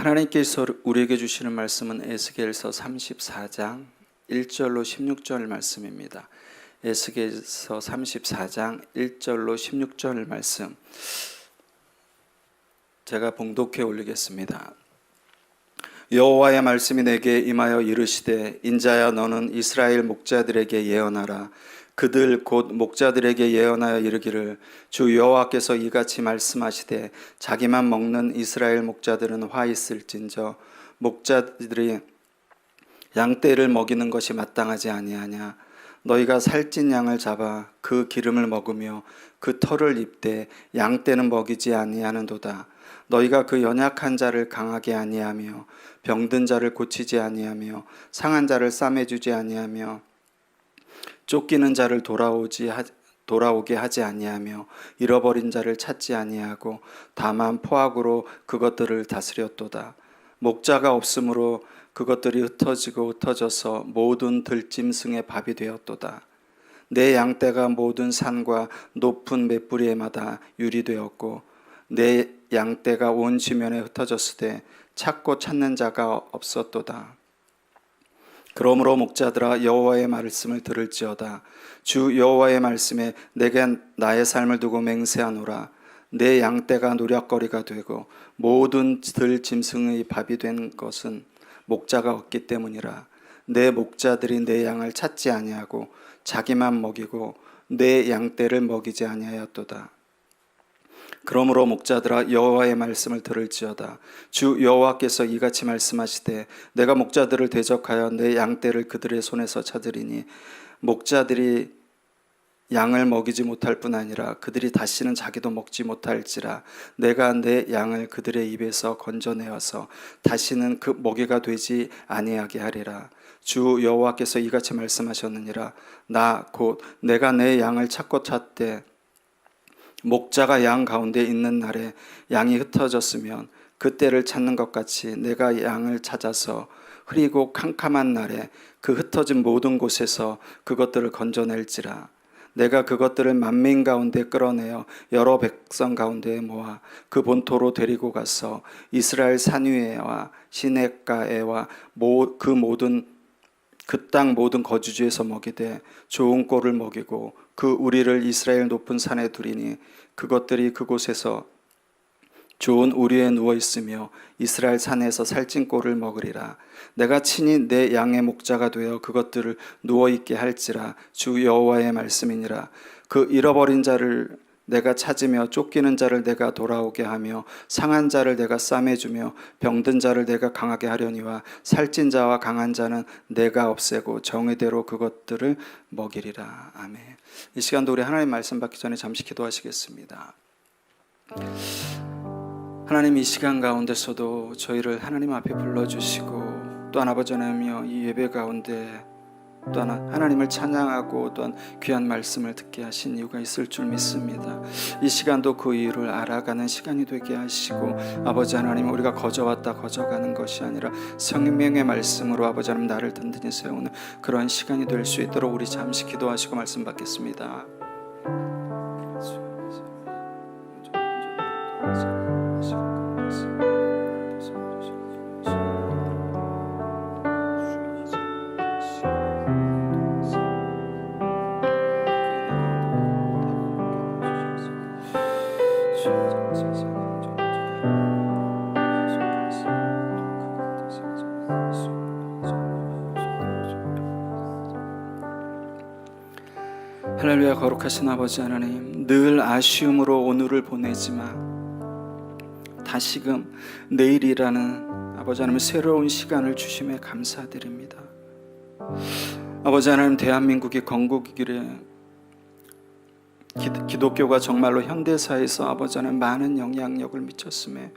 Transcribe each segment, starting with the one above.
하나님께서 우리에게 주시는 말씀은 에스겔서 34장 1절로 16절 말씀입니다. 에스겔서 34장 1절로 16절 말씀 제가 봉독해 올리겠습니다. 여호와의 말씀이 내게 임하여 이르시되 인자야 너는 이스라엘 목자들에게 예언하라. 그들 곧 목자들에게 예언하여 이르기를 주 여호와께서 이같이 말씀하시되 자기만 먹는 이스라엘 목자들은 화 있을진저 목자들이 양떼를 먹이는 것이 마땅하지 아니하냐. 너희가 살찐 양을 잡아 그 기름을 먹으며 그 털을 입되 양떼는 먹이지 아니하는도다. 너희가 그 연약한 자를 강하게 아니하며 병든 자를 고치지 아니하며 상한 자를 싸매주지 아니하며 쫓기는 자를 돌아오게 하지 아니하며 잃어버린 자를 찾지 아니하고 다만 포악으로 그것들을 다스렸도다. 목자가 없으므로 그것들이 흩어지고 흩어져서 모든 들짐승의 밥이 되었도다. 내 양떼가 모든 산과 높은 맷뿌리에마다 유리되었고 내 양떼가 온 지면에 흩어졌을 때 찾고 찾는 자가 없었도다. 그러므로 목자들아 여호와의 말씀을 들을지어다. 주 여호와의 말씀에 내게 나의 삶을 두고 맹세하노라. 내 양떼가 노략거리가 되고 모든 들짐승의 밥이 된 것은 목자가 없기 때문이라. 내 목자들이 내 양을 찾지 아니하고 자기만 먹이고 내 양떼를 먹이지 아니하였도다. 그러므로 목자들아 여호와의 말씀을 들을지어다. 주 여호와께서 이같이 말씀하시되 내가 목자들을 대적하여 내 양떼를 그들의 손에서 찾으리니 목자들이 양을 먹이지 못할 뿐 아니라 그들이 다시는 자기도 먹지 못할지라. 내가 내 양을 그들의 입에서 건져내어서 다시는 그 먹이가 되지 아니하게 하리라. 주 여호와께서 이같이 말씀하셨느니라. 나 곧 내가 내 양을 찾고 찾되 목자가 양 가운데 있는 날에 양이 흩어졌으면 그때를 찾는 것 같이 내가 양을 찾아서 흐리고 캄캄한 날에 그 흩어진 모든 곳에서 그것들을 건져낼지라. 내가 그것들을 만민 가운데 끌어내어 여러 백성 가운데 모아 그 본토로 데리고 가서 이스라엘 산 위에와 시냇가에와 그 땅 모든 거주지에서 먹이되 좋은 꼴을 먹이고 그 우리를 이스라엘 높은 산에 두리니 그것들이 그곳에서 좋은 우리에 누워 있으며 이스라엘 산에서 살찐 꼴을 먹으리라. 내가 친히 내 양의 목자가 되어 그것들을 누워 있게 할지라. 주 여호와의 말씀이니라. 그 잃어버린 자를 내가 찾으며 쫓기는 자를 내가 돌아오게 하며 상한 자를 내가 싸매주며 병든 자를 내가 강하게 하려니와 살찐 자와 강한 자는 내가 없애고 정의대로 그것들을 먹이리라. 아멘. 이 시간도 우리 하나님 말씀 받기 전에 잠시 기도하시겠습니다. 하나님, 이 시간 가운데서도 저희를 하나님 앞에 불러주시고 또한 아버지 하나님이여 이 예배 가운데 또한 하나님을 찬양하고 또한 귀한 말씀을 듣게 하신 이유가 있을 줄 믿습니다. 이 시간도 그 이유를 알아가는 시간이 되게 하시고 아버지 하나님, 우리가 거저왔다 거저가는 것이 아니라 성령의 말씀으로 아버지 하나님 나를 든든히 세우는 그러한 시간이 될 수 있도록 우리 잠시 기도하시고 말씀 받겠습니다. 할렐루야. 거룩하신 아버지 하나님, 늘 아쉬움으로 오늘을 보내지만 다시금 내일이라는 아버지 하나님 새로운 시간을 주심에 감사드립니다. 아버지 하나님, 대한민국이 건국이길래 기독교가 정말로 현대사에서 아버지 하나님 많은 영향력을 미쳤음에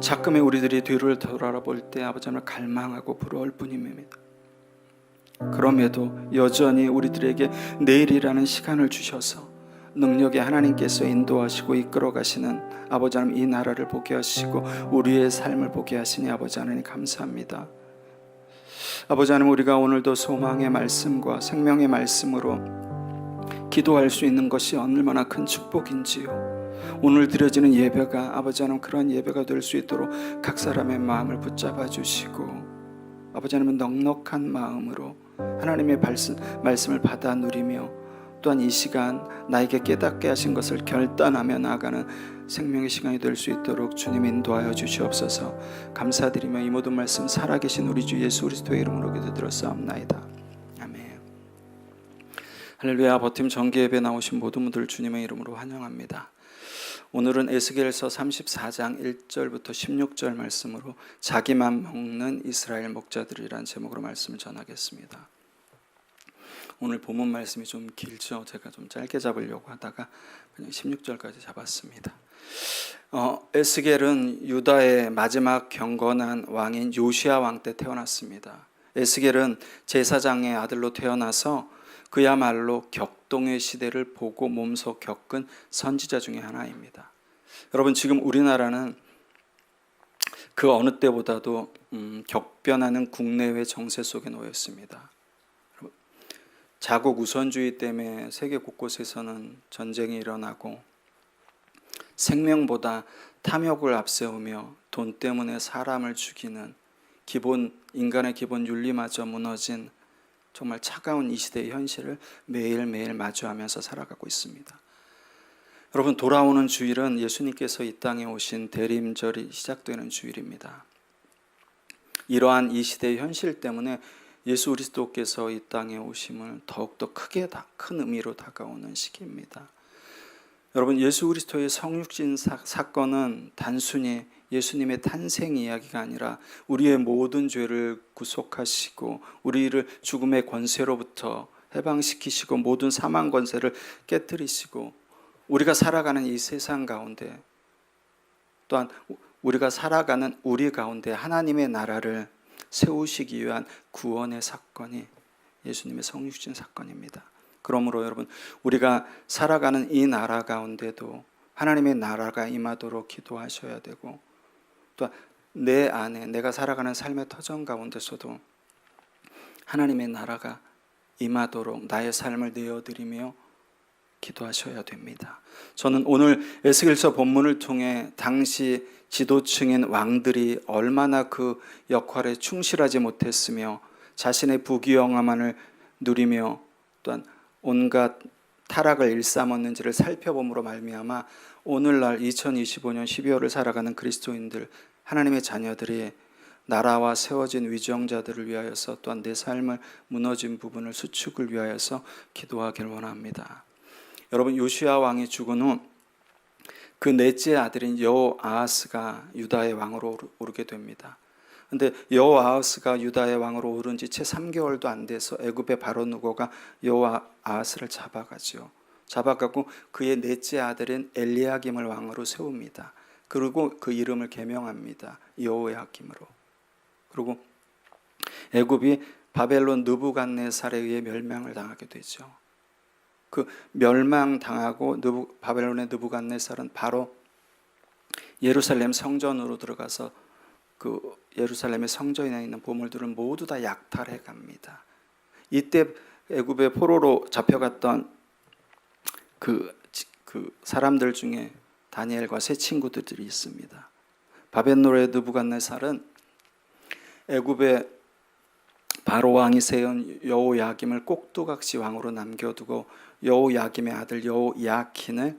자꾸만 우리들이 뒤를 돌아볼 때 아버지 하나님 갈망하고 부러울 뿐입니다. 그럼에도 여전히 우리들에게 내일이라는 시간을 주셔서 능력의 하나님께서 인도하시고 이끌어 가시는 아버지 하나님, 이 나라를 보게 하시고 우리의 삶을 보게 하시니 아버지 하나님 감사합니다. 아버지 하나님, 우리가 오늘도 소망의 말씀과 생명의 말씀으로 기도할 수 있는 것이 얼마나 큰 축복인지요. 오늘 드려지는 예배가 아버지 하나님 그런 예배가 될 수 있도록 각 사람의 마음을 붙잡아 주시고 아버지 하나님 넉넉한 마음으로 하나님의 말씀을 받아 누리며 또한 이 시간 나에게 깨닫게 하신 것을 결단하며 나아가는 생명의 시간이 될 수 있도록 주님 인도하여 주시옵소서. 감사드리며 이 모든 말씀 살아계신 우리 주 예수 그리스도의 이름으로 기도드렸사옵나이다. 아멘. 할렐루야. 버팀 정기예배 나오신 모든 분들 주님의 이름으로 환영합니다. 오늘은 에스겔서 34장 1절부터 16절 말씀으로 자기만 먹는 이스라엘 목자들이라는 제목으로 말씀을 전하겠습니다. 오늘 본문 말씀이 좀 길죠. 제가 좀 짧게 잡으려고 하다가 그냥 16절까지 잡았습니다. 에스겔은 유다의 마지막 경건한 왕인 요시야 왕 때 태어났습니다. 에스겔은 제사장의 아들로 태어나서 그야말로 격동의 시대를 보고 몸소 겪은 선지자 중에 하나입니다. 여러분, 지금 우리나라는 그 어느 때보다도 격변하는 국내외 정세 속에 놓여 있습니다. 자국 우선주의 때문에 세계 곳곳에서는 전쟁이 일어나고 생명보다 탐욕을 앞세우며 돈 때문에 사람을 죽이는 인간의 기본 윤리마저 무너진 정말 차가운 이 시대의 현실을 매일매일 마주하면서 살아가고 있습니다. 여러분, 돌아오는 주일은 예수님께서 이 땅에 오신 대림절이 시작되는 주일입니다. 이러한 이 시대의 현실 때문에 예수 그리스도께서 이 땅에 오심을 더욱더 큰 의미로 다가오는 시기입니다. 여러분, 예수 그리스도의 성육신 사건은 단순히 예수님의 탄생 이야기가 아니라 우리의 모든 죄를 구속하시고 우리를 죽음의 권세로부터 해방시키시고 모든 사망 권세를 깨뜨리시고 우리가 살아가는 이 세상 가운데 또한 우리가 살아가는 우리 가운데 하나님의 나라를 세우시기 위한 구원의 사건이 예수님의 성육신 사건입니다. 그러므로 여러분, 우리가 살아가는 이 나라 가운데도 하나님의 나라가 임하도록 기도하셔야 되고 또 내 안에 내가 살아가는 삶의 터전 가운데서도 하나님의 나라가 임하도록 나의 삶을 내어드리며 기도하셔야 됩니다. 저는 오늘 에스겔서 본문을 통해 당시 지도층인 왕들이 얼마나 그 역할에 충실하지 못했으며 자신의 부귀영화만을 누리며 또한 온갖 타락을 일삼았는지를 살펴봄으로 말미암아 오늘날 2025년 12월을 살아가는 그리스도인들, 하나님의 자녀들이 나라와 세워진 위정자들을 위하여서 또한 내 삶을 무너진 부분을 수축을 위하여서 기도하기를 원합니다. 여러분, 요시야 왕이 죽은 후 그 넷째 아들인 여호아하스가 유다의 왕으로 오르게 됩니다. 그런데 여호아하스가 유다의 왕으로 오른 지 채 3개월도 안 돼서 애굽의 바로 누고가 여호아하스를 잡아가고 그의 넷째 아들인 엘리야김을 왕으로 세웁니다. 그리고 그 이름을 개명합니다. 여호야김으로. 그리고 애굽이 바벨론 느부갓네살에 의해 멸망을 당하게 되죠. 그 멸망당하고 바벨론의 느부갓네살은 바로 예루살렘 성전으로 들어가서 그 예루살렘의 성전에 있는 보물들을 모두 다 약탈해 갑니다. 이때 애굽의 포로로 잡혀갔던 그 사람들 중에 다니엘과 세 친구들이 있습니다. 바벨론의 느부갓네살은 애굽의 바로 왕이 세운 여호야김을 꼭두각시 왕으로 남겨두고 여호야김의 아들 여호야킨을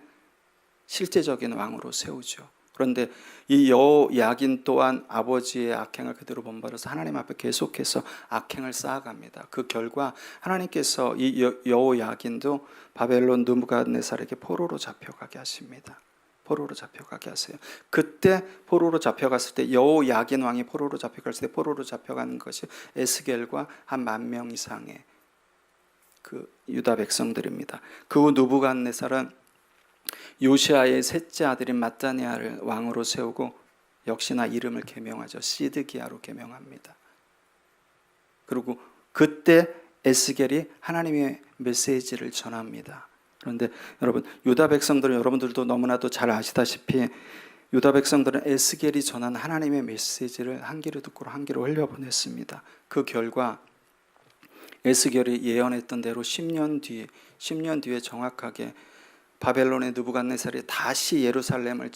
실제적인 왕으로 세우죠. 그런데 이 여호야긴 또한 아버지의 악행을 그대로 본받아서 하나님 앞에 계속해서 악행을 쌓아갑니다. 그 결과 하나님께서 이 여호야긴도 바벨론 느부갓네살에게 포로로 잡혀가게 하십니다. 포로로 잡혀가게 하세요. 그때 포로로 잡혀갔을 때 여호야긴 왕이 포로로 잡혀갔을 때 포로로 잡혀가는 것이 에스겔과 한 10,000명 이상의 그 유다 백성들입니다. 그 후 느부갓네살은 요시아의 셋째 아들인 마따니아를 왕으로 세우고 역시나 이름을 개명하죠. 시드기야로 개명합니다. 그리고 그때 에스겔이 하나님의 메시지를 전합니다. 그런데 여러분, 유다 백성들은 여러분들도 너무나도 잘 아시다시피 유다 백성들은 에스겔이 전한 하나님의 메시지를 한 귀로 듣고 한 귀로 흘려보냈습니다. 그 결과 에스겔이 예언했던 대로 10년 뒤에 정확하게 바벨론의 느부갓네살이 다시 예루살렘을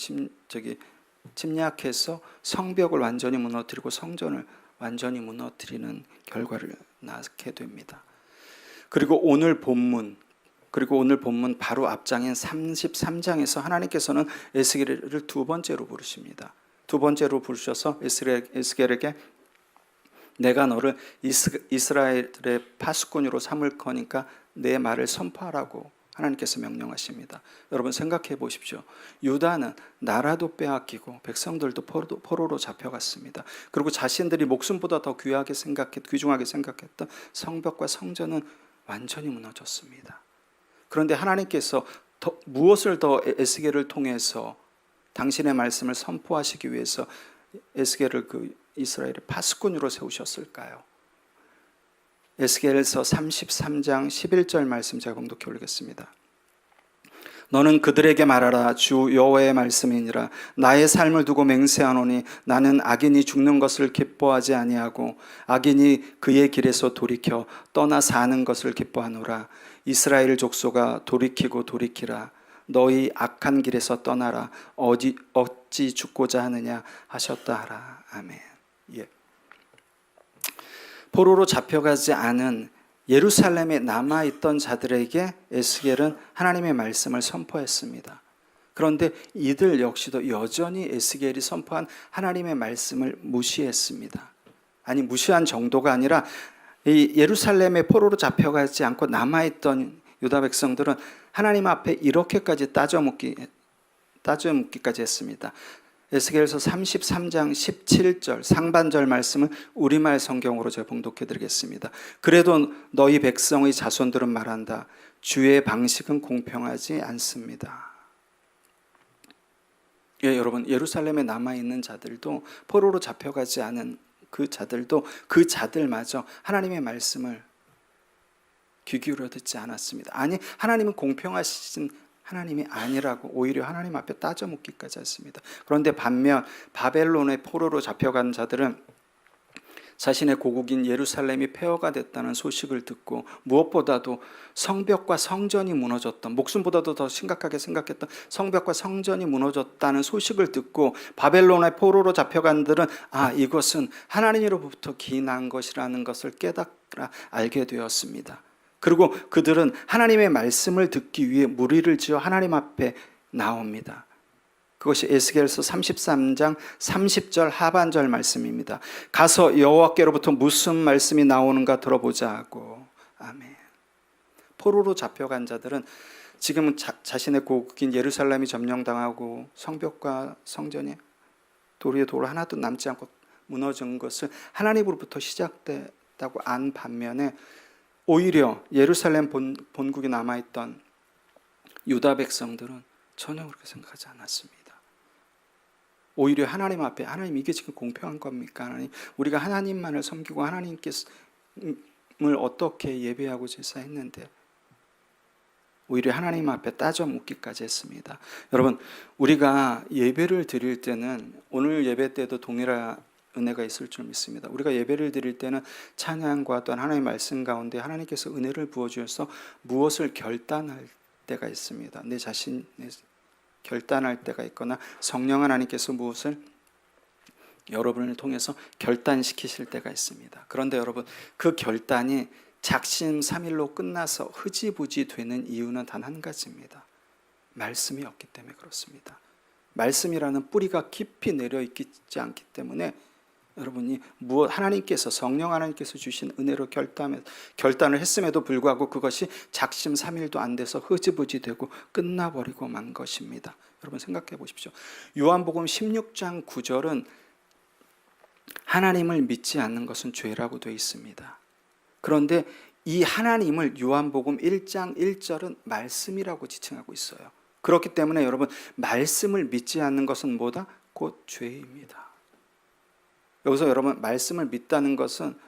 침략해서 성벽을 완전히 무너뜨리고 성전을 완전히 무너뜨리는 결과를 낳게 됩니다. 그리고 오늘 본문 바로 앞장인 33장에서 하나님께서는 에스겔을 두 번째로 부르십니다. 두 번째로 부르셔서 에스겔에게 내가 너를 이스라엘의 파수꾼으로 삼을 거니까 내 말을 선포하라고 하나님께서 명령하십니다. 여러분 생각해 보십시오. 유다는 나라도 빼앗기고 백성들도 포로로 잡혀갔습니다. 그리고 자신들이 목숨보다 더 귀중하게 생각했던 성벽과 성전은 완전히 무너졌습니다. 그런데 하나님께서 무엇을 더 에스겔을 통해서 당신의 말씀을 선포하시기 위해서 에스겔을 이스라엘의 파수꾼으로 세우셨을까요? 에스겔서 33장 11절 말씀 제가 봉독해 올리겠습니다. 너는 그들에게 말하라. 주 여호와의 말씀이니라. 나의 삶을 두고 맹세하노니 나는 악인이 죽는 것을 기뻐하지 아니하고 악인이 그의 길에서 돌이켜 떠나 사는 것을 기뻐하노라. 이스라엘 족속아 돌이키고 돌이키라. 너희 악한 길에서 떠나라. 어찌 죽고자 하느냐 하셨다 하라. 아멘. 예. 포로로 잡혀가지 않은 예루살렘에 남아있던 자들에게 에스겔은 하나님의 말씀을 선포했습니다. 그런데 이들 역시도 여전히 에스겔이 선포한 하나님의 말씀을 무시했습니다. 아니, 무시한 정도가 아니라 이 예루살렘에 포로로 잡혀가지 않고 남아있던 유다 백성들은 하나님 앞에 이렇게까지 따져 묻기까지 했습니다. 에스겔서 33장 17절 상반절 말씀을 우리말 성경으로 제가 봉독해 드리겠습니다. 그래도 너희 백성의 자손들은 말한다. 주의 방식은 공평하지 않습니다. 예, 여러분, 예루살렘에 남아있는 자들도 포로로 잡혀가지 않은 그 자들마저 하나님의 말씀을 귀 기울여 듣지 않았습니다. 아니, 하나님은 공평하신 하나님이 아니라고 오히려 하나님 앞에 따져 묻기까지 했습니다. 그런데 반면 바벨론의 포로로 잡혀간 자들은 자신의 고국인 예루살렘이 폐허가 됐다는 소식을 듣고 무엇보다도 성벽과 성전이 무너졌던, 목숨보다도 더 심각하게 생각했던 성벽과 성전이 무너졌다는 소식을 듣고 바벨론의 포로로 잡혀간 들은 이것은 하나님으로부터 기인한 것이라는 것을 깨닫라 알게 되었습니다. 그리고 그들은 하나님의 말씀을 듣기 위해 무리를 지어 하나님 앞에 나옵니다. 그것이 에스겔서 33장 30절 하반절 말씀입니다. 가서 여호와께로부터 무슨 말씀이 나오는가 들어보자 하고. 아멘. 포로로 잡혀간 자들은 지금은 자신의 고국인 예루살렘이 점령당하고 성벽과 성전이 돌 위에 돌 하나도 남지 않고 무너진 것을 하나님으로부터 시작됐다고 안 반면에 오히려 예루살렘 본국에 남아있던 유다 백성들은 전혀 그렇게 생각하지 않았습니다. 오히려 하나님 앞에 하나님 이게 지금 공평한 겁니까? 하나님, 우리가 하나님만을 섬기고 하나님께서 어떻게 예배하고 제사했는데 오히려 하나님 앞에 따져 묻기까지 했습니다. 여러분, 우리가 예배를 드릴 때는 오늘 예배 때도 동일한 은혜가 있을 줄 믿습니다. 우리가 예배를 드릴 때는 찬양과 또한 하나님의 말씀 가운데 하나님께서 은혜를 부어주셔서 무엇을 결단할 때가 있습니다. 내 자신의 결단할 때가 있거나 성령 하나님께서 무엇을 여러분을 통해서 결단시키실 때가 있습니다. 그런데 여러분, 그 결단이 작심삼일로 끝나서 흐지부지 되는 이유는 단 한 가지입니다. 말씀이 없기 때문에 그렇습니다. 말씀이라는 뿌리가 깊이 내려 있지 않기 때문에 여러분이 하나님께서 성령 하나님께서 주신 은혜로 결단을 했음에도 불구하고 그것이 작심삼일도 안 돼서 흐지부지 되고 끝나버리고 만 것입니다. 여러분 생각해 보십시오. 요한복음 16장 9절은 하나님을 믿지 않는 것은 죄라고 되어 있습니다. 그런데 이 하나님을 요한복음 1장 1절은 말씀이라고 지칭하고 있어요. 그렇기 때문에 여러분, 말씀을 믿지 않는 것은 뭐다? 곧 죄입니다. 여기서 여러분, 말씀을 믿다는 것은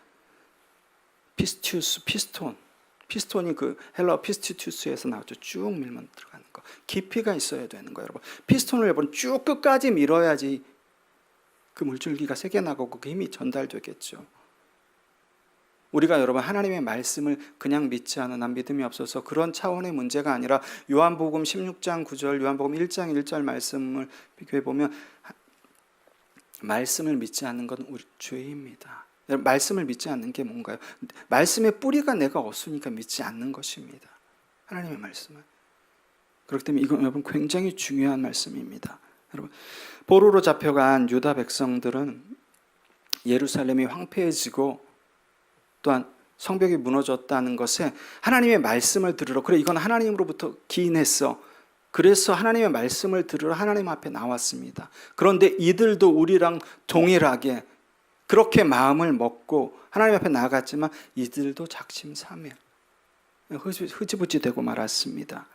피스톤이 그 헬라어 피스티투스에서 나왔죠. 쭉 밀면 들어가는 거. 깊이가 있어야 되는 거예요, 여러분. 피스톤을 여러분 쭉 끝까지 밀어야지 그 물줄기가 새겨 나가고 그 힘이 전달되겠죠. 우리가 여러분 하나님의 말씀을 그냥 믿지 않아 난 믿음이 없어서 그런 차원의 문제가 아니라 요한복음 16장 9절, 요한복음 1장 1절 말씀을 비교해 보면 말씀을 믿지 않는 건 우리 죄입니다. 말씀을 믿지 않는 게 뭔가요? 말씀의 뿌리가 내가 없으니까 믿지 않는 것입니다. 하나님의 말씀은. 그렇기 때문에 이건 여러분 굉장히 중요한 말씀입니다. 여러분 포로로 잡혀간 유다 백성들은 예루살렘이 황폐해지고 또한 성벽이 무너졌다는 것에 하나님의 말씀을 들으러, 그래 이건 하나님으로부터 기인했어, 그래서 하나님의 말씀을 들으러 하나님 앞에 나왔습니다. 그런데 이들도 우리랑 동일하게 그렇게 마음을 먹고 하나님 앞에 나아갔지만 이들도 작심삼일 흐지부지 되고 말았습니다.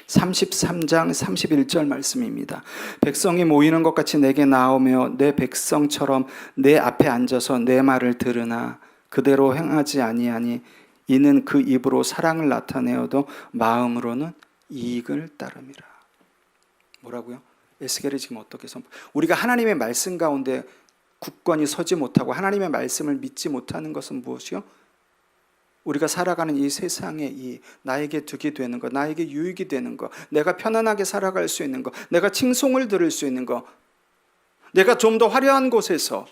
33장 31절 말씀입니다. 백성이 모이는 것 같이 내게 나오며 내 백성처럼 내 앞에 앉아서 내 말을 들으나 그대로 행하지 아니하니 이는 그 입으로 사랑을 나타내어도 마음으로는 이익을 따름이라. 뭐라고요? 에스겔이 지금 어떻게 우리가 하나님의 말씀 가운데 굳건히 서지 못하고 하나님의 말씀을 믿지 못하는 것은 무엇이요? 우리가 살아가는 이 세상에 이 나에게 득이 되는 것, 나에게 유익이 되는 것, 내가 편안하게 살아갈 수 있는 것, 내가 칭송을 들을 수 있는 것, 내가 좀 더 화려한 곳에서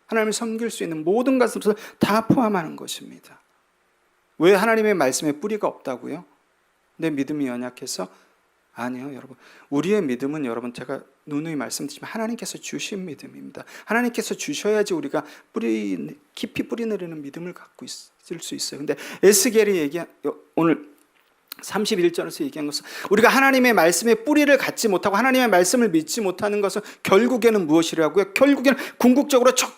하나님을 섬길 수 있는 모든 것을 다 포함하는 것입니다. 왜 하나님의 말씀에 뿌리가 없다고요? 내 믿음이 연약해서? 아니요, 여러분. 우리의 믿음은 여러분 제가 누누이 말씀드리지만 하나님께서 주신 믿음입니다. 하나님께서 주셔야지 우리가 깊이 뿌리 내리는 믿음을 갖고 있을 수 있어요. 근데 에스겔이 오늘 31절에서 얘기한 것은 우리가 하나님의 말씀에 뿌리를 갖지 못하고 하나님의 말씀을 믿지 못하는 것은 결국에는 무엇이라고요? 결국에는 궁극적으로 저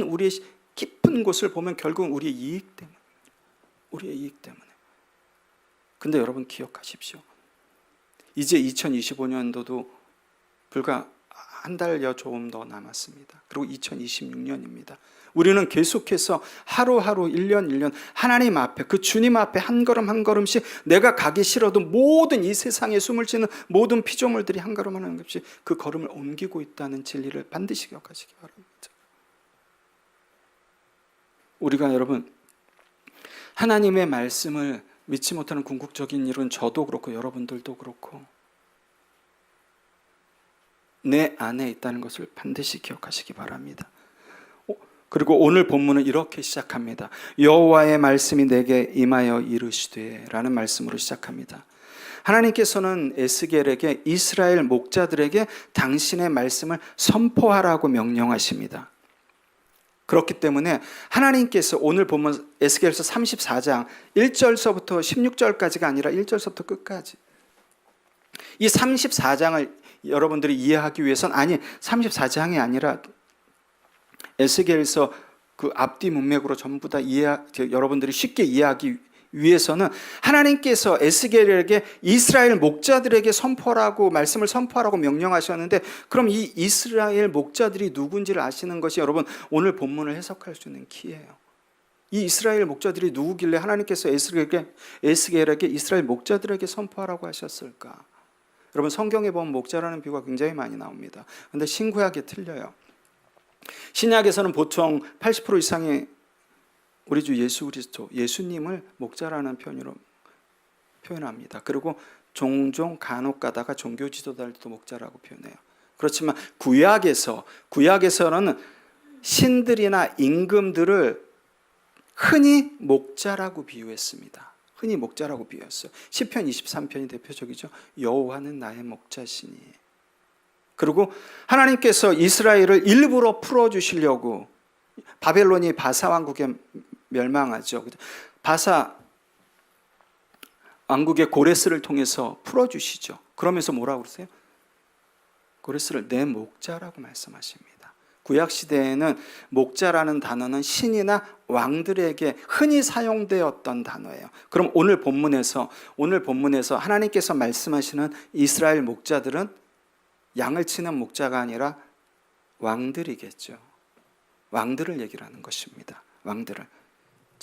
우리의 깊은 곳을 보면 결국은 우리의 이익 때문에. 우리의 이익 때문에. 근데 여러분 기억하십시오. 이제 2025년도도 불과 한 달여 조금 더 남았습니다. 그리고 2026년입니다. 우리는 계속해서 하루하루 1년 1년 하나님 앞에 그 주님 앞에 한 걸음 한 걸음씩 내가 가기 싫어도 모든 이 세상에 숨을 쉬는 모든 피조물들이 한 걸음 한 걸음씩 그 걸음을 옮기고 있다는 진리를 반드시 기억하시기 바랍니다. 우리가 여러분 하나님의 말씀을 믿지 못하는 궁극적인 일은 저도 그렇고 여러분들도 그렇고 내 안에 있다는 것을 반드시 기억하시기 바랍니다. 그리고 오늘 본문은 이렇게 시작합니다. 여호와의 말씀이 내게 임하여 이르시되 라는 말씀으로 시작합니다. 하나님께서는 에스겔에게 이스라엘 목자들에게 당신의 말씀을 선포하라고 명령하십니다. 그렇기 때문에 하나님께서 오늘 본문 에스겔서 34장 1절서부터 16절까지가 아니라 1절서부터 끝까지 이 34장을 여러분들이 이해하기 위해서는 34장이 아니라 에스겔서 그 앞뒤 문맥으로 전부 다 여러분들이 쉽게 이해하기 위해서는 하나님께서 에스겔에게 이스라엘 목자들에게 말씀을 선포하라고 명령하셨는데 그럼 이 이스라엘 목자들이 누군지를 아시는 것이 여러분 오늘 본문을 해석할 수 있는 키예요. 이 이스라엘 목자들이 누구길래 하나님께서 에스겔에게 이스라엘 목자들에게 선포하라고 하셨을까? 여러분 성경에 보면 목자라는 비유가 굉장히 많이 나옵니다. 그런데 신구약에 틀려요. 신약에서는 보통 80% 이상의 우리 주 예수 그리스도, 예수님을 목자라는 표현으로 표현합니다. 그리고 종종 간혹 가다가 종교 지도자들도 목자라고 표현해요. 그렇지만 구약에서는 신들이나 임금들을 흔히 목자라고 비유했습니다. 흔히 목자라고 비유했어요. 시편 23편이 대표적이죠. 여호와는 나의 목자시니. 그리고 하나님께서 이스라엘을 일부러 풀어주시려고 바벨론이 바사 왕국에 멸망하죠. 바사 왕국의 고레스를 통해서 풀어주시죠. 그러면서 뭐라고 그러세요? 고레스를 내 목자라고 말씀하십니다. 구약시대에는 목자라는 단어는 신이나 왕들에게 흔히 사용되었던 단어예요. 그럼 오늘 본문에서 하나님께서 말씀하시는 이스라엘 목자들은 양을 치는 목자가 아니라 왕들이겠죠. 왕들을 얘기를 하는 것입니다. 왕들을.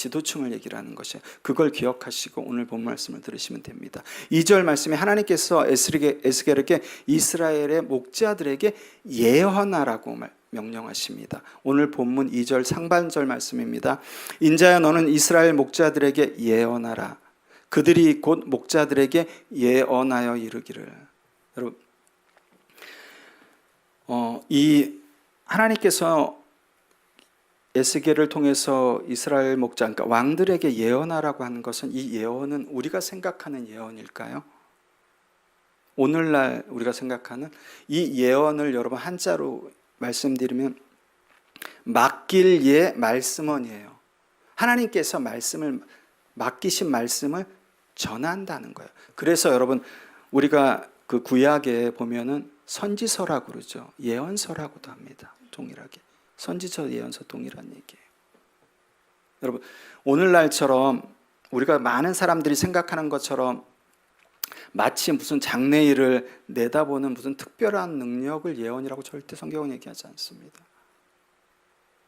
지도층을 얘기를 하는 것이에요. 그걸 기억하시고 오늘 본 말씀을 들으시면 됩니다. 2절 말씀에 하나님께서 에스겔에게 이스라엘의 목자들에게 예언하라고 명령하십니다. 오늘 본문 2절 상반절 말씀입니다. 인자야 너는 이스라엘 목자들에게 예언하라. 그들이 곧 목자들에게 예언하여 이르기를. 여러분, 이 하나님께서 에스겔을 통해서 이스라엘 목자, 그러니까 왕들에게 예언하라고 하는 것은, 이 예언은 우리가 생각하는 예언일까요? 오늘날 우리가 생각하는 이 예언을 여러분 한자로 말씀드리면 맡길 예 말씀원이에요. 하나님께서 맡기신 말씀을 전한다는 거예요. 그래서 여러분 우리가 그 구약에 보면은 선지서라고 그러죠. 예언서라고도 합니다. 동일하게. 선지서, 예언서 동일한 얘기예요. 여러분, 오늘날처럼 우리가 많은 사람들이 생각하는 것처럼 마치 무슨 장래일을 내다보는 무슨 특별한 능력을 예언이라고 절대 성경은 얘기하지 않습니다.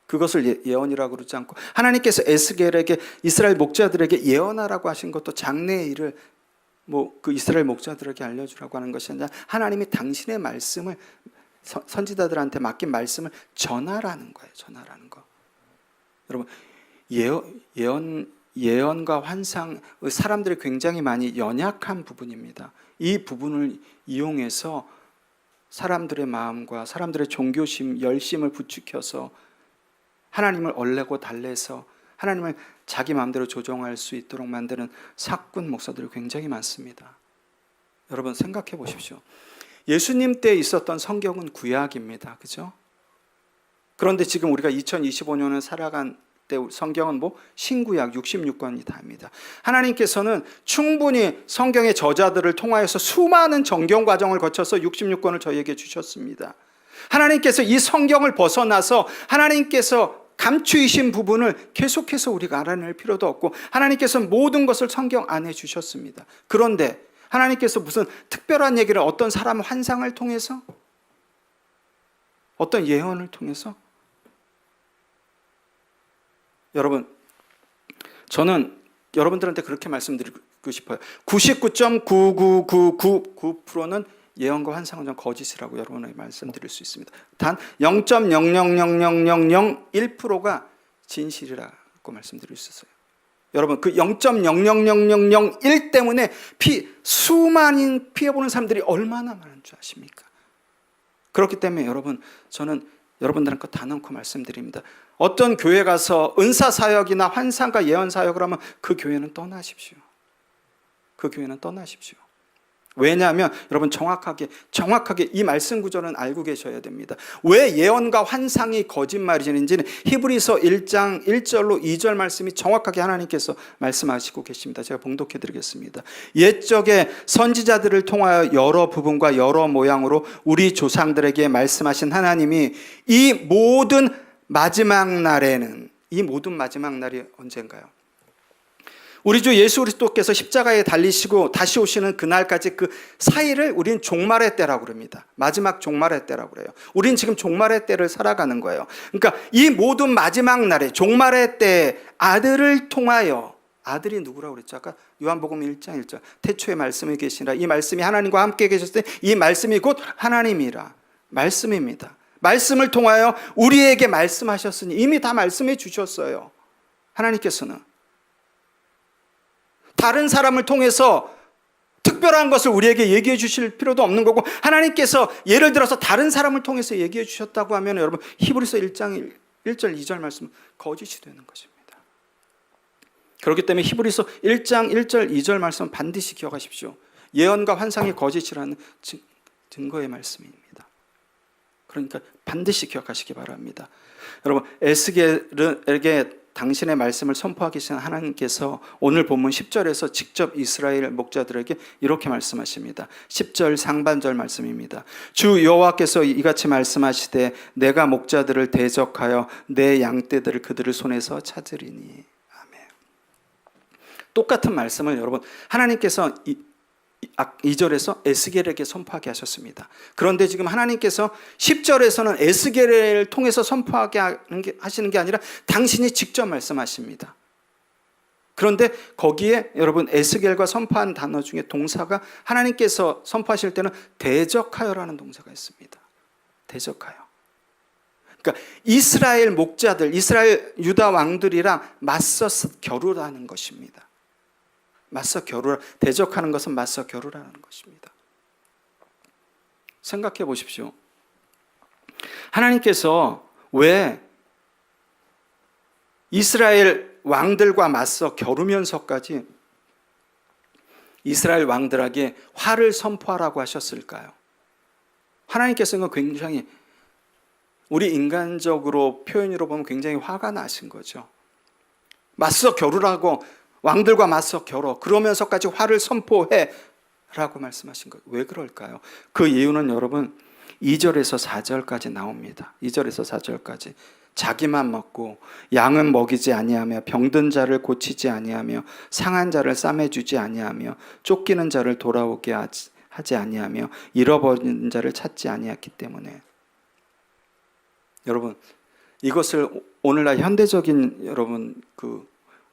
그것을 예언이라고 그러지 않고, 하나님께서 에스겔에게 이스라엘 목자들에게 예언하라고 하신 것도 장래의 일을 그 이스라엘 목자들에게 알려주라고 하는 것이 아니라 하나님이 당신의 말씀을, 선지자들한테 맡긴 말씀을 전하라는 거예요. 전하라는 거. 여러분, 예언과 환상, 사람들이 굉장히 많이 연약한 부분입니다. 이 부분을 이용해서 사람들의 마음과 사람들의 종교심, 열심을 부추겨서 하나님을 얼레고 달래서 하나님을 자기 마음대로 조종할 수 있도록 만드는 사꾼 목사들이 굉장히 많습니다. 여러분 생각해 보십시오. 예수님 때 있었던 성경은 구약입니다. 그죠? 그런데 지금 우리가 2025년을 살아간 때 성경은 신구약 66권이 다입니다. 하나님께서는 충분히 성경의 저자들을 통하여서 수많은 정경 과정을 거쳐서 66권을 저희에게 주셨습니다. 하나님께서 이 성경을 벗어나서 하나님께서 감추이신 부분을 계속해서 우리가 알아낼 필요도 없고, 하나님께서 모든 것을 성경 안에 주셨습니다. 그런데 하나님께서 무슨 특별한 얘기를 어떤 사람 환상을 통해서, 어떤 예언을 통해서, 여러분, 저는 여러분들한테 그렇게 말씀드리고 싶어요. 99.9999%는 예언과 환상은 좀 거짓이라고 여러분에게 말씀드릴 수 있습니다. 단 0.0000001%가 진실이라고 말씀드릴 수 있어요. 여러분, 그 0.00001 때문에 수많은 피해보는 사람들이 얼마나 많은 줄 아십니까? 그렇기 때문에 여러분, 저는 여러분들한테 단언코 말씀드립니다. 어떤 교회 가서 은사사역이나 환상과 예언사역을 하면 그 교회는 떠나십시오. 그 교회는 떠나십시오. 왜냐하면 여러분 정확하게 이 말씀 구조는 알고 계셔야 됩니다. 왜 예언과 환상이 거짓말이지는지는 히브리서 1장 1절로 2절 말씀이 정확하게 하나님께서 말씀하시고 계십니다. 제가 봉독해 드리겠습니다. 옛적에 선지자들을 통하여 여러 부분과 여러 모양으로 우리 조상들에게 말씀하신 하나님이 이 모든 마지막 날에는, 이 모든 마지막 날이 언젠가요? 우리 주 예수 그리스도께서 십자가에 달리시고 다시 오시는 그날까지 그 사이를 우린 종말의 때라고 그럽니다. 마지막 종말의 때라고 그래요. 우린 지금 종말의 때를 살아가는 거예요. 그러니까 이 모든 마지막 날에 종말의 때에 아들을 통하여, 아들이 누구라고 그랬죠? 아까 요한복음 1장 1절 태초에 말씀이 계시니라, 이 말씀이 하나님과 함께 계셨을 때 이 말씀이 곧 하나님이라, 말씀입니다. 말씀을 통하여 우리에게 말씀하셨으니 이미 다 말씀해 주셨어요. 하나님께서는 다른 사람을 통해서 특별한 것을 우리에게 얘기해 주실 필요도 없는 거고, 하나님께서 예를 들어서 다른 사람을 통해서 얘기해 주셨다고 하면 여러분 히브리서 1장 1절 2절 말씀은 거짓이 되는 것입니다. 그렇기 때문에 히브리서 1장 1절 2절 말씀은 반드시 기억하십시오. 예언과 환상이 거짓이라는 증거의 말씀입니다. 그러니까 반드시 기억하시기 바랍니다. 여러분, 에스겔에게 당신의 말씀을 선포하기 전에 하나님께서 오늘 본문 10절에서 직접 이스라엘 목자들에게 이렇게 말씀하십니다. 10절 상반절 말씀입니다. 주 여호와께서 이같이 말씀하시되 내가 목자들을 대적하여 내 양떼들을 그들의 손에서 찾으리니. 아멘. 똑같은 말씀을 여러분 하나님께서 2절에서 에스겔에게 선포하게 하셨습니다. 그런데 지금 하나님께서 10절에서는 에스겔을 통해서 선포하게 하시는 게 아니라 당신이 직접 말씀하십니다. 그런데 거기에 여러분 에스겔과 선포한 단어 중에 동사가 하나님께서 선포하실 때는 대적하여라는 동사가 있습니다. 대적하여. 그러니까 이스라엘 목자들, 이스라엘 유다 왕들이랑 맞서 겨루라는 것입니다. 맞서 겨루라. 대적하는 것은 맞서 겨루라는 것입니다. 생각해 보십시오. 하나님께서 왜 이스라엘 왕들과 맞서 겨루면서까지 이스라엘 왕들에게 화를 선포하라고 하셨을까요? 하나님께서는 굉장히 우리 인간적으로 표현으로 보면 굉장히 화가 나신 거죠. 맞서 겨루라고, 왕들과 맞서 겨뤄, 그러면서까지 화를 선포해 라고 말씀하신 거예요. 왜 그럴까요? 그 이유는 여러분 2절에서 4절까지 나옵니다. 2절에서 4절까지. 자기만 먹고 양은 먹이지 아니하며 병든 자를 고치지 아니하며 상한 자를 싸매주지 아니하며 쫓기는 자를 돌아오게 하지 아니하며 잃어버린 자를 찾지 아니했기 때문에. 여러분, 이것을 오늘날 현대적인 여러분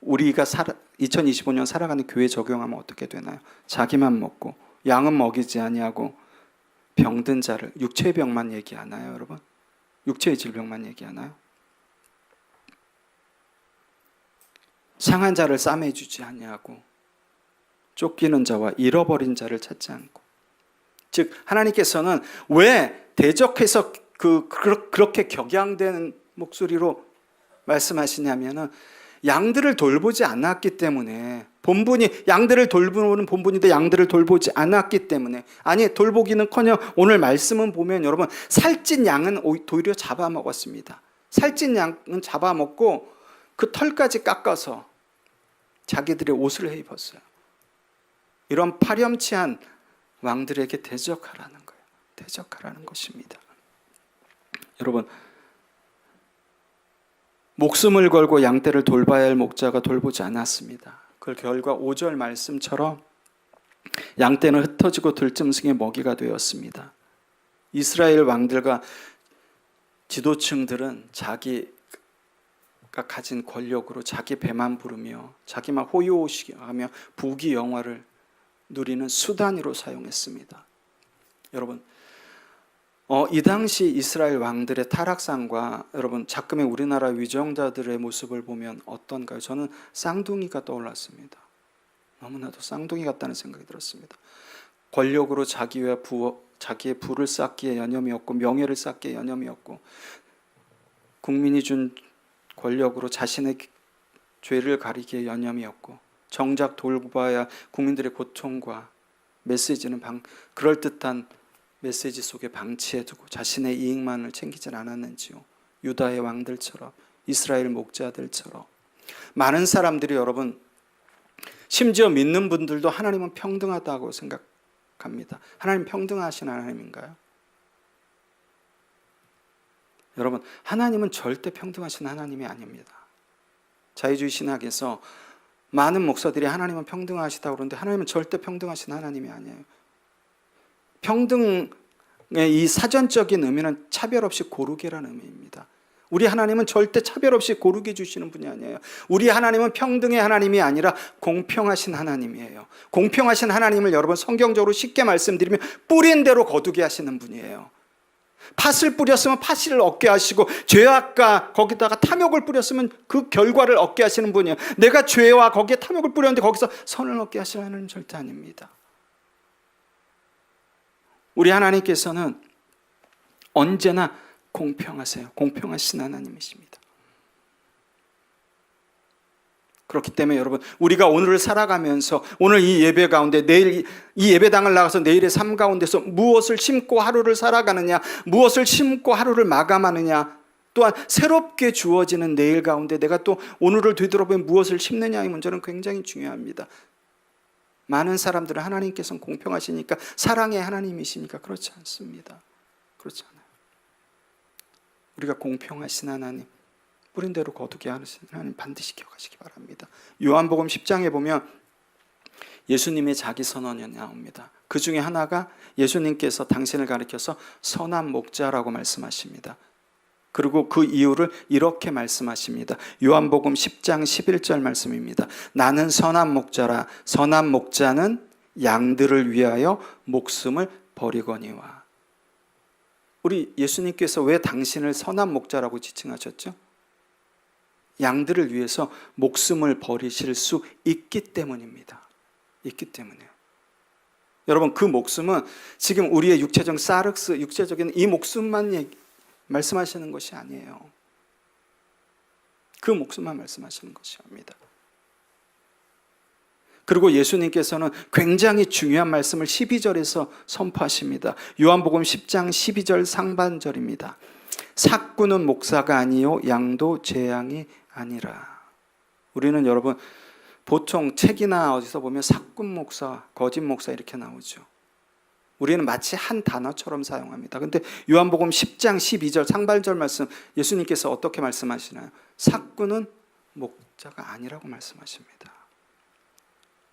우리가 2025년 살아가는 교회에 적용하면 어떻게 되나요? 자기만 먹고 양은 먹이지 아니하고 병든 자를, 육체의 병만 얘기하나요, 여러분? 육체의 질병만 얘기하나요? 상한 자를 싸매주지 아니하고 쫓기는 자와 잃어버린 자를 찾지 않고. 즉 하나님께서는 왜 대적해서 그렇게 격양된 목소리로 말씀하시냐면은 양들을 돌보지 않았기 때문에, 본분이 양들을 돌보는 본분인데 양들을 돌보지 않았기 때문에. 아니, 돌보기는커녕 오늘 말씀은 보면 여러분 살찐 양은 오히려 잡아먹었습니다. 살찐 양은 잡아먹고 그 털까지 깎아서 자기들의 옷을 해 입었어요. 이런 파렴치한 왕들에게 대적하라는 거예요. 대적하라는 것입니다. 여러분, 목숨을 걸고 양떼를 돌봐야 할 목자가 돌보지 않았습니다. 그 결과 5절 말씀처럼 양떼는 흩어지고 들짐승의 먹이가 되었습니다. 이스라엘 왕들과 지도층들은 자기가 가진 권력으로 자기 배만 부르며 자기만 호요하며 부귀 영화를 누리는 수단으로 사용했습니다. 여러분, 이 당시 이스라엘 왕들의 타락상과 여러분 작금의 우리나라 위정자들의 모습을 보면 어떤가요? 저는 쌍둥이가 떠올랐습니다. 너무나도 쌍둥이 같다는 생각이 들었습니다. 권력으로 자기의 부를 쌓기에 여념이 없고 명예를 쌓기에 여념이 없고 국민이 준 권력으로 자신의 죄를 가리기에 여념이 없고 정작 돌봐야 국민들의 고통과 메시지는 그럴듯한 메시지 속에 방치해두고 자신의 이익만을 챙기진 않았는지요. 유다의 왕들처럼, 이스라엘 목자들처럼. 많은 사람들이 여러분, 심지어 믿는 분들도 하나님은 평등하다고 생각합니다. 하나님 평등하신 하나님인가요? 여러분, 하나님은 절대 평등하신 하나님이 아닙니다. 자유주의 신학에서 많은 목사들이 하나님은 평등하시다고 그러는데 하나님은 절대 평등하신 하나님이 아니에요. 평등의 이 사전적인 의미는 차별 없이 고르게라는 의미입니다. 우리 하나님은 절대 차별 없이 고르게 주시는 분이 아니에요. 우리 하나님은 평등의 하나님이 아니라 공평하신 하나님이에요. 공평하신 하나님을 여러분 성경적으로 쉽게 말씀드리면 뿌린 대로 거두게 하시는 분이에요. 팥을 뿌렸으면 팥을 얻게 하시고 죄악과 거기다가 탐욕을 뿌렸으면 그 결과를 얻게 하시는 분이에요. 내가 죄와 거기에 탐욕을 뿌렸는데 거기서 선을 얻게 하시는 하나님은 절대 아닙니다. 우리 하나님께서는 언제나 공평하세요. 공평하신 하나님이십니다. 그렇기 때문에 여러분, 우리가 오늘을 살아가면서 오늘 이 예배 가운데, 내일 이 예배당을 나가서 내일의 삶 가운데서 무엇을 심고 하루를 살아가느냐, 무엇을 심고 하루를 마감하느냐, 또한 새롭게 주어지는 내일 가운데 내가 또 오늘을 되돌아보면 무엇을 심느냐의 문제는 굉장히 중요합니다. 많은 사람들은 하나님께서는 공평하시니까 사랑의 하나님이십니까? 그렇지 않습니다. 그렇지 않아요. 우리가 공평하신 하나님, 뿌린 대로 거두게 하시는 하나님 반드시 기억하시기 바랍니다. 요한복음 10장에 보면 예수님의 자기 선언이 나옵니다. 그 중에 하나가 예수님께서 당신을 가리켜서 선한 목자라고 말씀하십니다. 그리고 그 이유를 이렇게 말씀하십니다. 요한복음 10장 11절 말씀입니다. 나는 선한 목자라. 선한 목자는 양들을 위하여 목숨을 버리거니와. 우리 예수님께서 왜 당신을 선한 목자라고 지칭하셨죠? 양들을 위해서 목숨을 버리실 수 있기 때문입니다. 있기 때문이에요. 여러분, 그 목숨은 지금 우리의 육체적 사륵스, 육체적인 이 목숨만 말씀하시는 것이 아니에요. 그 목숨만 말씀하시는 것입니다. 그리고 예수님께서는 굉장히 중요한 말씀을 12절에서 선포하십니다. 요한복음 10장 12절 상반절입니다. 삭구는 목사가 아니요 양도 제 양이 아니라. 우리는 여러분 보통 책이나 어디서 보면 삭군 목사, 거짓 목사 이렇게 나오죠. 우리는 마치 한 단어처럼 사용합니다. 그런데 요한복음 10장 12절 상반절 말씀 예수님께서 어떻게 말씀하시나요? 삭군은 목자가 아니라고 말씀하십니다.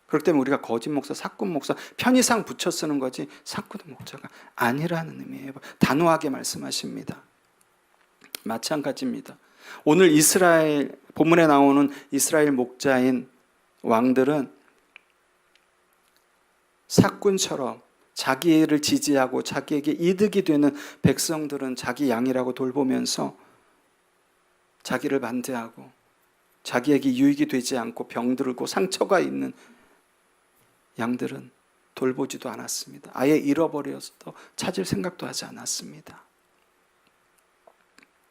그렇기 때문에 우리가 거짓 목사, 삭군 목사 편의상 붙여 쓰는 거지 삭군은 목자가 아니라는 의미예요. 단호하게 말씀하십니다. 마찬가지입니다. 오늘 이스라엘 본문에 나오는 이스라엘 목자인 왕들은 삭군처럼 자기를 지지하고 자기에게 이득이 되는 백성들은 자기 양이라고 돌보면서 자기를 반대하고 자기에게 유익이 되지 않고 병들고 상처가 있는 양들은 돌보지도 않았습니다. 아예 잃어버려서 찾을 생각도 하지 않았습니다.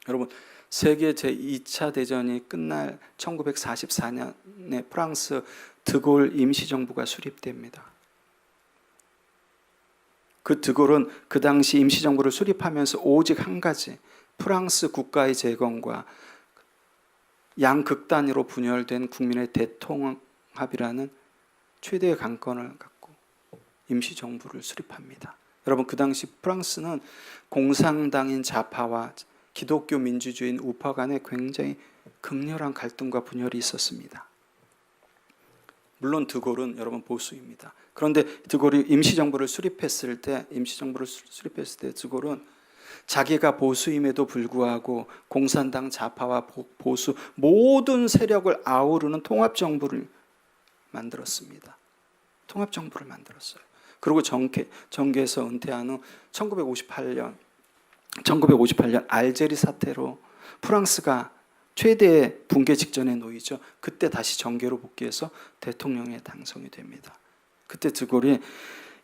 여러분, 세계 제2차 대전이 끝날 1944년에 프랑스 드골 임시정부가 수립됩니다. 그 드골은 그 당시 임시정부를 수립하면서 오직 한 가지, 프랑스 국가의 재건과 양극단으로 분열된 국민의 대통합이라는 최대의 강건을 갖고 임시정부를 수립합니다. 여러분, 그 당시 프랑스는 공산당인 좌파와 기독교 민주주의인 우파 간에 굉장히 극렬한 갈등과 분열이 있었습니다. 물론 드골은 여러분 보수입니다. 그런데 드골이 임시정부를 수립했을 때 드골은 자기가 보수임에도 불구하고 공산당 좌파와 보수 모든 세력을 아우르는 통합정부를 만들었습니다. 통합정부를 만들었어요. 그리고 정계에서 은퇴한 후 1958년 알제리 사태로 프랑스가 최대의 붕괴 직전에 놓이죠. 그때 다시 정계로 복귀해서 대통령에 당선이 됩니다. 그때 드골이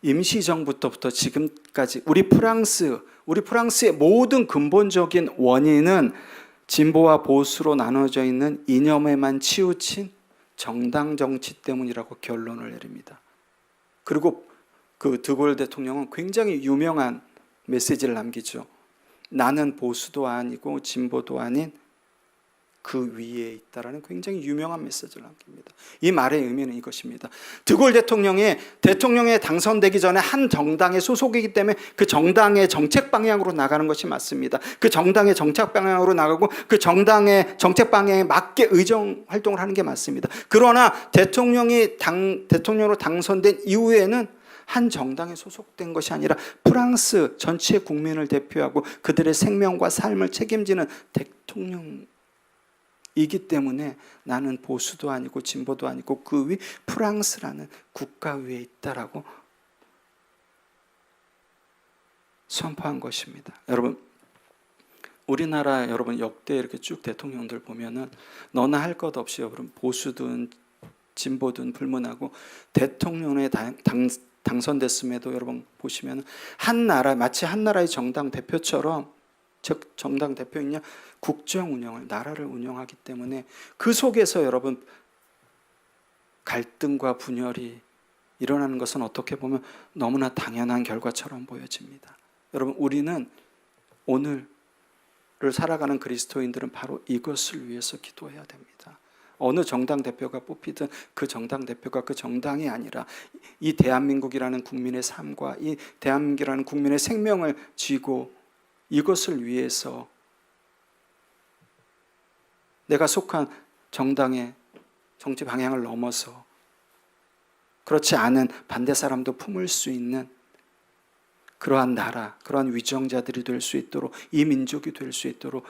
임시정부부터 지금까지 우리 프랑스의 모든 근본적인 원인은 진보와 보수로 나눠져 있는 이념에만 치우친 정당 정치 때문이라고 결론을 내립니다. 그리고 그 드골 대통령은 굉장히 유명한 메시지를 남기죠. 나는 보수도 아니고 진보도 아닌 그 위에 있다라는 굉장히 유명한 메시지를 남깁니다. 이 말의 의미는 이것입니다. 드골 대통령에 당선되기 전에 한 정당의 소속이기 때문에 그 정당의 정책 방향으로 나가는 것이 맞습니다. 그 정당의 정책 방향으로 나가고 그 정당의 정책 방향에 맞게 의정 활동을 하는 게 맞습니다. 그러나 대통령으로 당선된 이후에는 한 정당에 소속된 것이 아니라 프랑스 전체 국민을 대표하고 그들의 생명과 삶을 책임지는 대통령이기 때문에 나는 보수도 아니고 진보도 아니고 그 위 프랑스라는 국가 위에 있다라고 선포한 것입니다. 여러분, 우리나라 역대 이렇게 쭉 대통령들 보면은 너나 할 것 없이 여러분 보수든 진보든 불문하고 대통령에 당선됐음에도 여러분 보시면 마치 한 나라의 정당 대표처럼, 즉 정당 대표이냐 국정 운영을, 나라를 운영하기 때문에 그 속에서 여러분 갈등과 분열이 일어나는 것은 어떻게 보면 너무나 당연한 결과처럼 보여집니다. 여러분, 우리는 오늘을 살아가는 그리스도인들은 바로 이것을 위해서 기도해야 됩니다. 어느 정당 대표가 뽑히든 그 정당 대표가 그 정당이 아니라 이 대한민국이라는 국민의 삶과 이 대한민국이라는 국민의 생명을 쥐고 이것을 위해서 내가 속한 정당의 정치 방향을 넘어서 그렇지 않은 반대 사람도 품을 수 있는 그러한 나라, 그러한 위정자들이 될 수 있도록, 이 민족이 될 수 있도록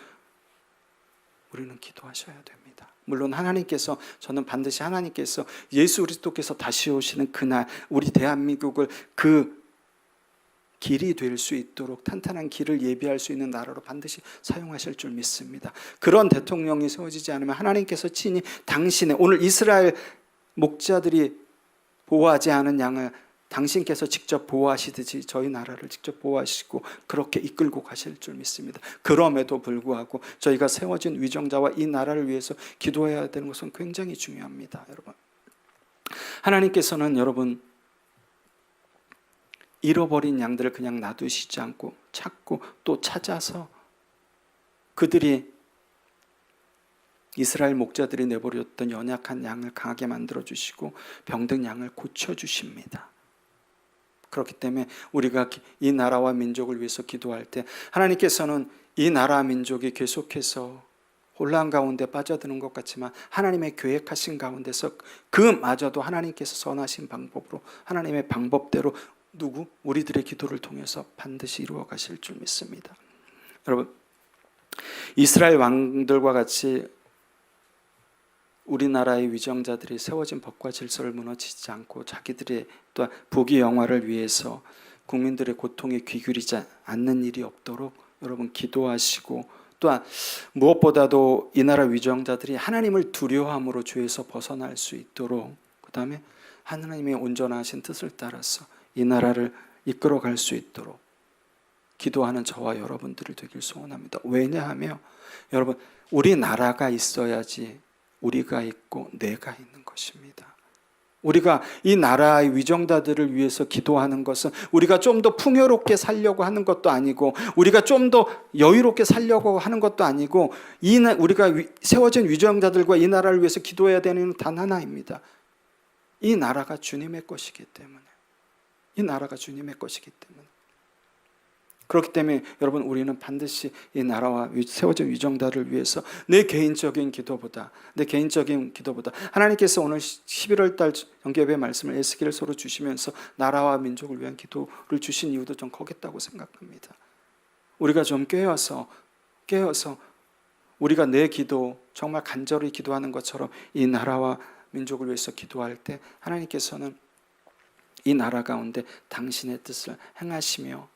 우리는 기도하셔야 됩니다. 물론 하나님께서, 저는 반드시 하나님께서 예수 그리스도께서 다시 오시는 그날 우리 대한민국을 그 길이 될 수 있도록 탄탄한 길을 예비할 수 있는 나라로 반드시 사용하실 줄 믿습니다. 그런 대통령이 세워지지 않으면 하나님께서 친히 당신의, 오늘 이스라엘 목자들이 보호하지 않은 양을 당신께서 직접 보호하시듯이 저희 나라를 직접 보호하시고 그렇게 이끌고 가실 줄 믿습니다. 그럼에도 불구하고 저희가 세워진 위정자와 이 나라를 위해서 기도해야 되는 것은 굉장히 중요합니다. 여러분, 하나님께서는 여러분 잃어버린 양들을 그냥 놔두시지 않고 찾고 또 찾아서 그들이 이스라엘 목자들이 내버렸던 연약한 양을 강하게 만들어주시고 병든 양을 고쳐주십니다. 그렇기 때문에 우리가 이 나라와 민족을 위해서 기도할 때 하나님께서는 이 나라 민족이 계속해서 혼란 가운데 빠져드는 것 같지만 하나님의 계획하신 가운데서 그마저도 하나님께서 선하신 방법으로 하나님의 방법대로 우리들의 기도를 통해서 반드시 이루어 가실 줄 믿습니다. 여러분, 이스라엘 왕들과 같이 우리나라의 위정자들이 세워진 법과 질서를 무너지지 않고 자기들의 또한 부귀 영화를 위해서 국민들의 고통에 귀 기울이지 않는 일이 없도록 여러분 기도하시고, 또한 무엇보다도 이 나라 위정자들이 하나님을 두려워함으로 죄에서 벗어날 수 있도록, 그 다음에 하나님의 온전하신 뜻을 따라서 이 나라를 이끌어갈 수 있도록 기도하는 저와 여러분들이 되길 소원합니다. 왜냐하면 여러분, 우리나라가 있어야지 우리가 있고 내가 있는 것입니다. 우리가 이 나라의 위정자들을 위해서 기도하는 것은 우리가 좀 더 풍요롭게 살려고 하는 것도 아니고 우리가 좀 더 여유롭게 살려고 하는 것도 아니고 우리가 세워진 위정자들과 이 나라를 위해서 기도해야 되는 단 하나입니다. 이 나라가 주님의 것이기 때문에, 이 나라가 주님의 것이기 때문에. 그렇기 때문에 여러분, 우리는 반드시 이 나라와 세워진 위정자를 위해서 내 개인적인 기도보다 하나님께서 오늘 11월 달 정기예배 말씀을 에스겔서로 주시면서 나라와 민족을 위한 기도를 주신 이유도 좀 거겠다고 생각합니다. 우리가 좀 깨어서 우리가 내 기도, 정말 간절히 기도하는 것처럼 이 나라와 민족을 위해서 기도할 때 하나님께서는 이 나라 가운데 당신의 뜻을 행하시며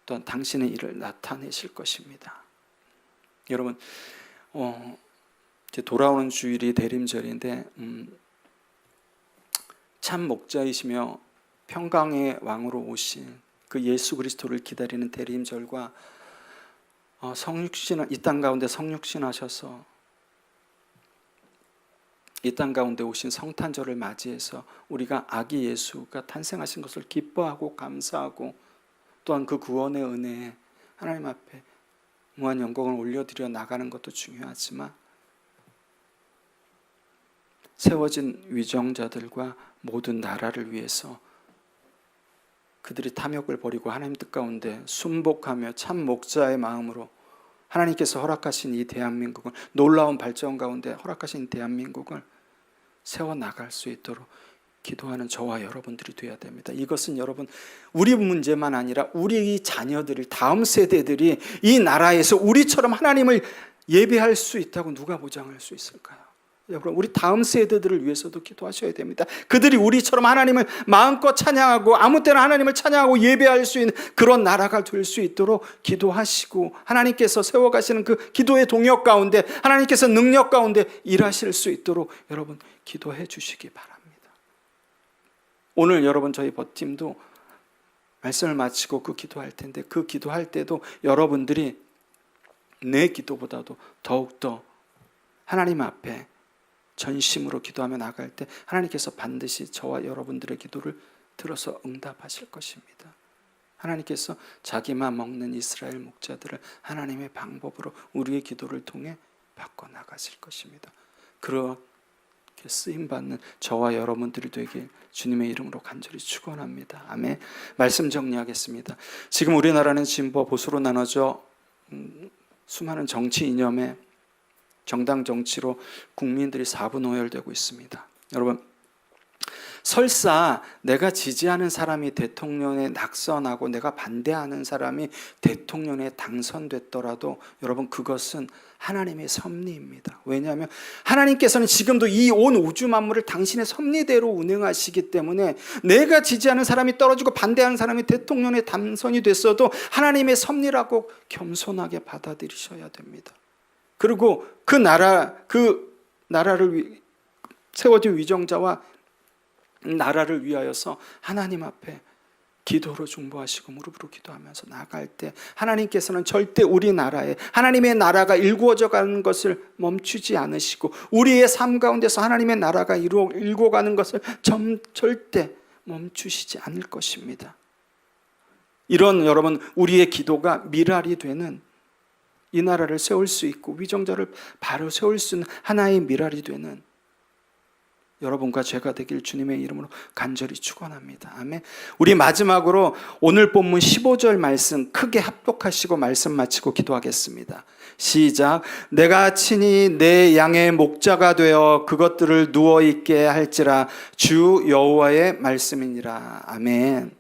또한 당신의 일을 나타내실 것입니다. 여러분, 이제 돌아오는 주일이 대림절인데 참 목자이시며 평강의 왕으로 오신 그 예수 그리스도를 기다리는 대림절과 이 땅 가운데 성육신하셔서 이 땅 가운데 오신 성탄절을 맞이해서 우리가 아기 예수가 탄생하신 것을 기뻐하고 감사하고, 또한 그 구원의 은혜에 하나님 앞에 무한 영광을 올려드려 나가는 것도 중요하지만, 세워진 위정자들과 모든 나라를 위해서 그들이 탐욕을 버리고 하나님 뜻 가운데 순복하며 참 목자의 마음으로 하나님께서 허락하신 이 대한민국을, 놀라운 발전 가운데 허락하신 대한민국을 세워나갈 수 있도록 기도하는 저와 여러분들이 되어야 됩니다. 이것은 여러분, 우리 문제만 아니라 우리 자녀들이, 다음 세대들이 이 나라에서 우리처럼 하나님을 예배할 수 있다고 누가 보장할 수 있을까요? 여러분, 우리 다음 세대들을 위해서도 기도하셔야 됩니다. 그들이 우리처럼 하나님을 마음껏 찬양하고 아무 때나 하나님을 찬양하고 예배할 수 있는 그런 나라가 될 수 있도록 기도하시고, 하나님께서 세워가시는 그 기도의 동역 가운데, 하나님께서 능력 가운데 일하실 수 있도록 여러분 기도해 주시기 바랍니다. 오늘 여러분, 저희 버팀도 말씀을 마치고 그 기도할 텐데, 그 기도할 때도 여러분들이 내 기도보다도 더욱더 하나님 앞에 전심으로 기도하며 나갈 때 하나님께서 반드시 저와 여러분들의 기도를 들어서 응답하실 것입니다. 하나님께서 자기만 먹는 이스라엘 목자들을 하나님의 방법으로 우리의 기도를 통해 바꿔나가실 것입니다. 그렇게 쓰임받는 저와 여러분들이 되길 주님의 이름으로 간절히 축원합니다. 아멘. 말씀 정리하겠습니다. 지금 우리나라는 진보와 보수로 나눠져 수많은 정치 이념에 정당 정치로 국민들이 사분오열되고 있습니다. 여러분, 설사 내가 지지하는 사람이 대통령에 낙선하고 내가 반대하는 사람이 대통령에 당선됐더라도 여러분 그것은 하나님의 섭리입니다. 왜냐하면 하나님께서는 지금도 이 온 우주 만물을 당신의 섭리대로 운행하시기 때문에 내가 지지하는 사람이 떨어지고 반대하는 사람이 대통령에 당선이 됐어도 하나님의 섭리라고 겸손하게 받아들이셔야 됩니다. 그리고 그 나라를 세워진 위정자와 나라를 위하여서 하나님 앞에 기도로 중보하시고 무릎으로 기도하면서 나아갈 때 하나님께서는 절대 우리 나라에 하나님의 나라가 일구어져 가는 것을 멈추지 않으시고 우리의 삶 가운데서 하나님의 나라가 일궈가는 것을 절대 멈추시지 않을 것입니다. 이런 여러분 우리의 기도가 미랄이 되는 이 나라를 세울 수 있고 위정자를 바로 세울 수 있는 하나의 미랄이 되는 여러분과 제가 되길 주님의 이름으로 간절히 축원합니다. 아멘. 우리 마지막으로 오늘 본문 15절 말씀 크게 합독하시고 말씀 마치고 기도하겠습니다. 시작. 내가 친히 내 양의 목자가 되어 그것들을 누워 있게 할지라 주 여호와의 말씀이니라. 아멘.